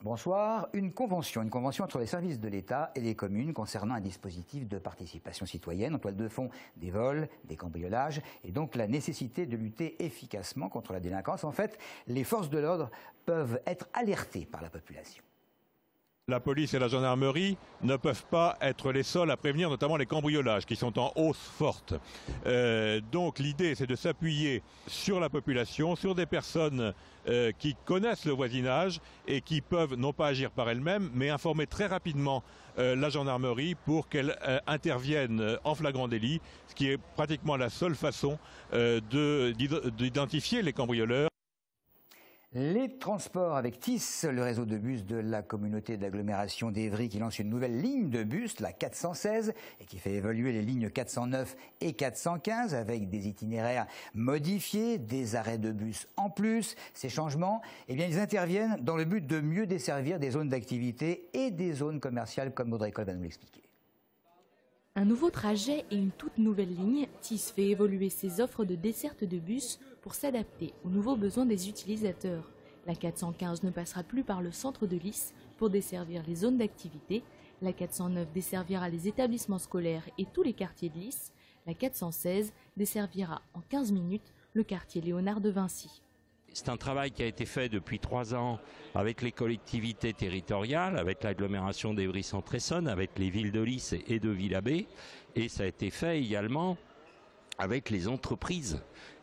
Bonsoir. Une convention entre les services de l'État et les communes concernant un dispositif de participation citoyenne en toile de fond des vols, des cambriolages et donc la nécessité de lutter efficacement contre la délinquance. En fait, les forces de l'ordre peuvent être alertées par la population. La police et la gendarmerie ne peuvent pas être les seuls à prévenir, notamment les cambriolages qui sont en hausse forte. Donc l'idée, c'est de s'appuyer sur la population, sur des personnes qui connaissent le voisinage et qui peuvent non pas agir par elles-mêmes, mais informer très rapidement la gendarmerie pour qu'elle intervienne en flagrant délit, ce qui est pratiquement la seule façon d'identifier les cambrioleurs. Les transports avec TIS, le réseau de bus de la communauté d'agglomération d'Évry qui lance une nouvelle ligne de bus, la 416, et qui fait évoluer les lignes 409 et 415 avec des itinéraires modifiés, des arrêts de bus en plus. Ces changements, eh bien, ils interviennent dans le but de mieux desservir des zones d'activité et des zones commerciales, comme Audrey Coll va nous l'expliquer. Un nouveau trajet et une toute nouvelle ligne, TIS fait évoluer ses offres de desserte de bus pour s'adapter aux nouveaux besoins des utilisateurs. La 415 ne passera plus par le centre de Lys pour desservir les zones d'activité. La 409 desservira les établissements scolaires et tous les quartiers de Lys. La 416 desservira en 15 minutes le quartier Léonard de Vinci. C'est un travail qui a été fait depuis 3 ans avec les collectivités territoriales, avec l'agglomération d'Évry-Centre-Essonne, avec les villes de Lys et de Villabé. Et ça a été fait également avec les entreprises.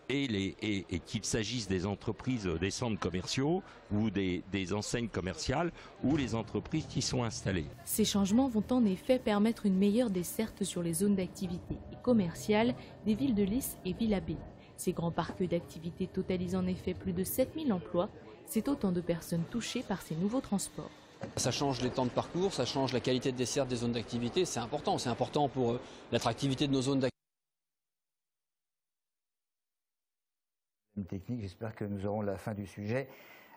Et qu'il s'agisse des entreprises des centres commerciaux ou des enseignes commerciales ou les entreprises qui sont installées. Ces changements vont en effet permettre une meilleure desserte sur les zones d'activité et commerciales des villes de Lys et Villabé. Ces grands parcs d'activité totalisent en effet plus de 7000 emplois. C'est autant de personnes touchées par ces nouveaux transports. Ça change les temps de parcours, ça change la qualité de desserte des zones d'activité. C'est important pour l'attractivité de nos zones d'activité. Technique, j'espère que nous aurons la fin du sujet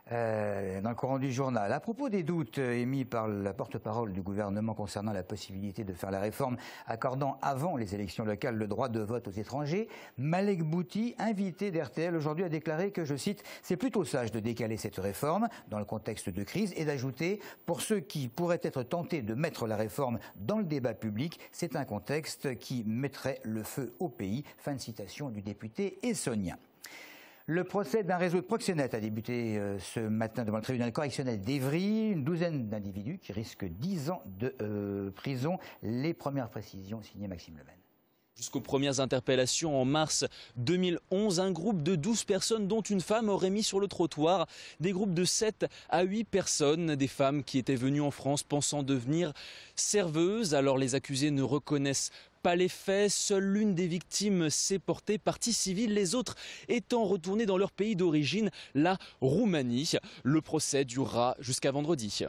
dans le courant du journal. À propos des doutes émis par la porte-parole du gouvernement concernant la possibilité de faire la réforme accordant avant les élections locales le droit de vote aux étrangers, Malek Bouti, invité d'RTL aujourd'hui, a déclaré que, je cite, « c'est plutôt sage de décaler cette réforme dans le contexte de crise » et d'ajouter « pour ceux qui pourraient être tentés de mettre la réforme dans le débat public, c'est un contexte qui mettrait le feu au pays ». Fin de citation du député essonien. Le procès d'un réseau de proxénètes a débuté ce matin devant le tribunal correctionnel d'Évry. Une douzaine d'individus qui risquent 10 ans de prison. Les premières précisions signées Maxime Leven. Jusqu'aux premières interpellations en mars 2011, un groupe de 12 personnes, dont une femme, aurait mis sur le trottoir des groupes de 7 à 8 personnes, des femmes qui étaient venues en France pensant devenir serveuses. Alors les accusés ne reconnaissent pas les faits, seule l'une des victimes s'est portée partie civile, les autres étant retournées dans leur pays d'origine, la Roumanie. Le procès durera jusqu'à vendredi.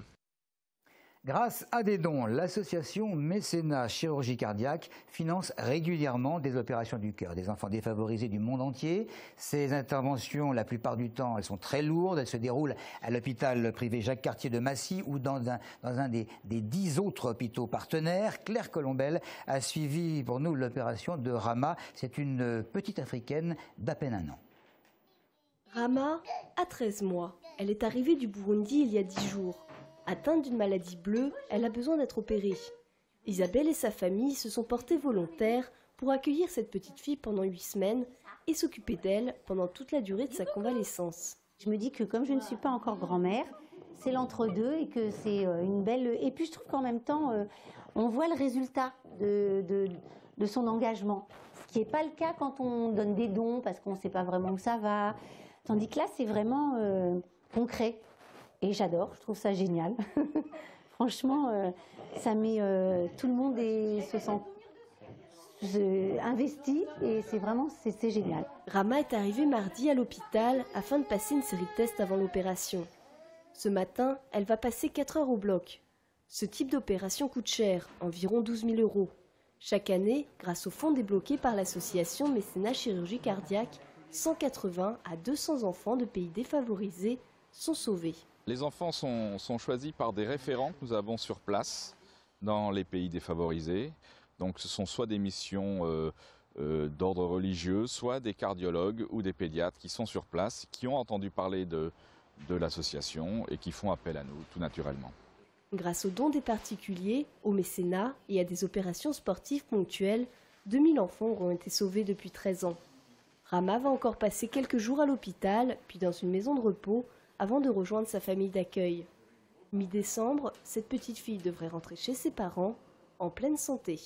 Grâce à des dons, l'association Mécénat Chirurgie Cardiaque finance régulièrement des opérations du cœur des enfants défavorisés du monde entier. Ces interventions, la plupart du temps, elles sont très lourdes. Elles se déroulent à l'hôpital privé Jacques-Cartier de Massy ou dans un des 10 autres hôpitaux partenaires. Claire Colombel a suivi pour nous l'opération de Rama. C'est une petite africaine d'à peine 1 an. Rama a 13 mois. Elle est arrivée du Burundi il y a 10 jours. Atteinte d'une maladie bleue, elle a besoin d'être opérée. Isabelle et sa famille se sont portés volontaires pour accueillir cette petite fille pendant 8 semaines et s'occuper d'elle pendant toute la durée de sa convalescence. Je me dis que comme je ne suis pas encore grand-mère, c'est l'entre-deux et que c'est une belle... Et puis je trouve qu'en même temps, on voit le résultat de son engagement. Ce qui n'est pas le cas quand on donne des dons parce qu'on ne sait pas vraiment où ça va. Tandis que là, c'est vraiment concret. Et j'adore, je trouve ça génial. Franchement, ça met tout le monde se sent investi et c'est génial. Rama est arrivée mardi à l'hôpital afin de passer une série de tests avant l'opération. Ce matin, elle va passer 4 heures au bloc. Ce type d'opération coûte cher, environ 12 000 €. Chaque année, grâce au fonds débloqué par l'association Mécénat Chirurgie Cardiaque, 180 à 200 enfants de pays défavorisés sont sauvés. Les enfants sont choisis par des référents que nous avons sur place dans les pays défavorisés. Donc ce sont soit des missions d'ordre religieux, soit des cardiologues ou des pédiatres qui sont sur place, qui ont entendu parler de l'association et qui font appel à nous tout naturellement. Grâce aux dons des particuliers, au mécénat et à des opérations sportives ponctuelles, 2000 enfants auront été sauvés depuis 13 ans. Rama va encore passer quelques jours à l'hôpital, puis dans une maison de repos, avant de rejoindre sa famille d'accueil. Mi-décembre, cette petite fille devrait rentrer chez ses parents, en pleine santé.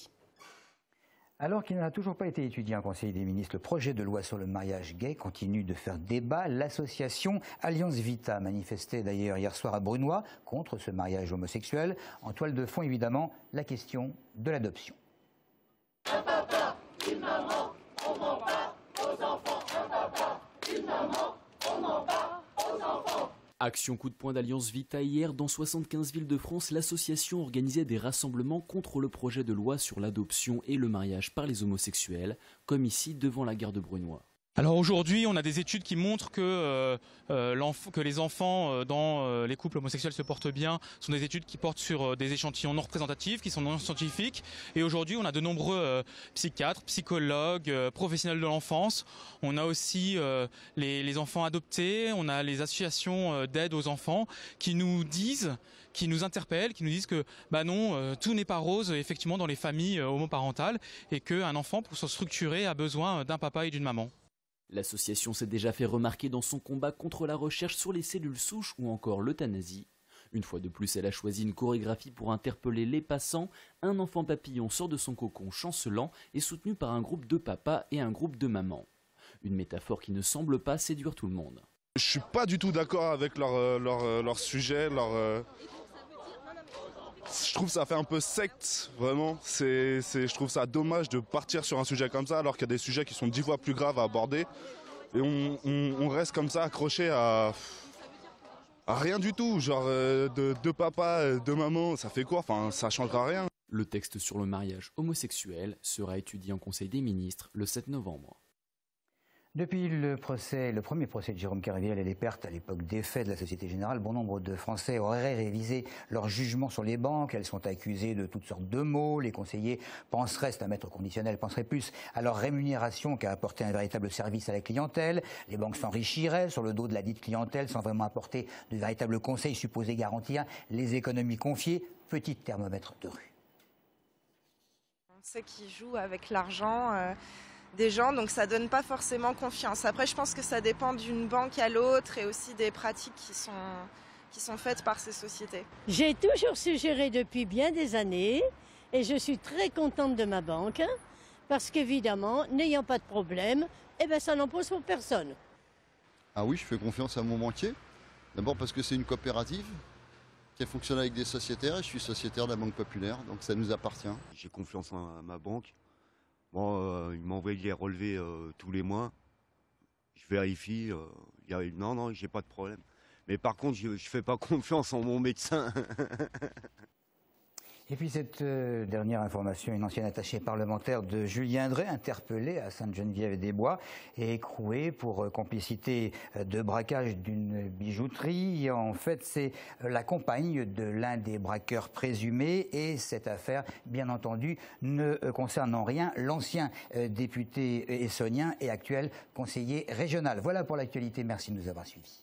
Alors qu'il n'a toujours pas été étudié en Conseil des ministres, le projet de loi sur le mariage gay continue de faire débat. L'association Alliance Vita manifestait d'ailleurs hier soir à Brunoy contre ce mariage homosexuel. En toile de fond, évidemment, la question de l'adoption. Un papa, une maman, on ment pas aux enfants. Un papa, une maman, on ment pas aux enfants. Action coup de poing d'Alliance Vita hier, dans 75 villes de France, l'association organisait des rassemblements contre le projet de loi sur l'adoption et le mariage par les homosexuels, comme ici devant la gare de Brunoy. Alors aujourd'hui, on a des études qui montrent que les enfants dans les couples homosexuels se portent bien. Ce sont des études qui portent sur des échantillons non représentatifs, qui sont non scientifiques. Et aujourd'hui, on a de nombreux psychiatres, psychologues, professionnels de l'enfance. On a aussi les enfants adoptés, on a les associations d'aide aux enfants qui nous disent, qui nous interpellent, qui nous disent que non, tout n'est pas rose effectivement dans les familles homoparentales et qu'un enfant, pour se structurer, a besoin d'un papa et d'une maman. L'association s'est déjà fait remarquer dans son combat contre la recherche sur les cellules souches ou encore l'euthanasie. Une fois de plus, elle a choisi une chorégraphie pour interpeller les passants. Un enfant papillon sort de son cocon chancelant et soutenu par un groupe de papas et un groupe de mamans. Une métaphore qui ne semble pas séduire tout le monde. Je suis pas du tout d'accord avec leur sujet, Je trouve ça fait un peu secte, vraiment. Je trouve ça dommage de partir sur un sujet comme ça alors qu'il y a des sujets qui sont 10 fois plus graves à aborder. Et on reste comme ça accroché à rien du tout. Genre de papa, de maman, ça fait quoi? Enfin, ça changera rien. Le texte sur le mariage homosexuel sera étudié en Conseil des ministres le 7 novembre. Depuis le premier procès de Jérôme Kerviel et les pertes à l'époque des faits de la Société Générale, bon nombre de Français auraient révisé leur jugement sur les banques. Elles sont accusées de toutes sortes de maux. Les conseillers penseraient, c'est un maître conditionnel, penseraient plus à leur rémunération qu'à apporter un véritable service à la clientèle. Les banques s'enrichiraient sur le dos de la dite clientèle sans vraiment apporter de véritables conseils supposés garantir les économies confiées. Petit thermomètre de rue. On sait qu'ils jouent avec l'argent des gens, donc ça donne pas forcément confiance. Après, je pense que ça dépend d'une banque à l'autre et aussi des pratiques qui sont faites par ces sociétés. J'ai toujours su gérer depuis bien des années et je suis très contente de ma banque parce qu'évidemment, n'ayant pas de problème, ça n'impose pour personne. Ah oui, je fais confiance à mon banquier. D'abord parce que c'est une coopérative qui fonctionne avec des sociétaires et je suis sociétaire de la Banque Populaire, donc ça nous appartient. J'ai confiance en ma banque. Bon, il m'envoie les relevés tous les mois. Je vérifie. Non, j'ai pas de problème. Mais par contre, je fais pas confiance en mon médecin. Et puis cette dernière information, une ancienne attachée parlementaire de Julien Drey, interpellée à Sainte-Geneviève-des-Bois et écrouée pour complicité de braquage d'une bijouterie. En fait, c'est la compagne de l'un des braqueurs présumés et cette affaire, bien entendu, ne concerne en rien l'ancien député essonnien et actuel conseiller régional. Voilà pour l'actualité. Merci de nous avoir suivis.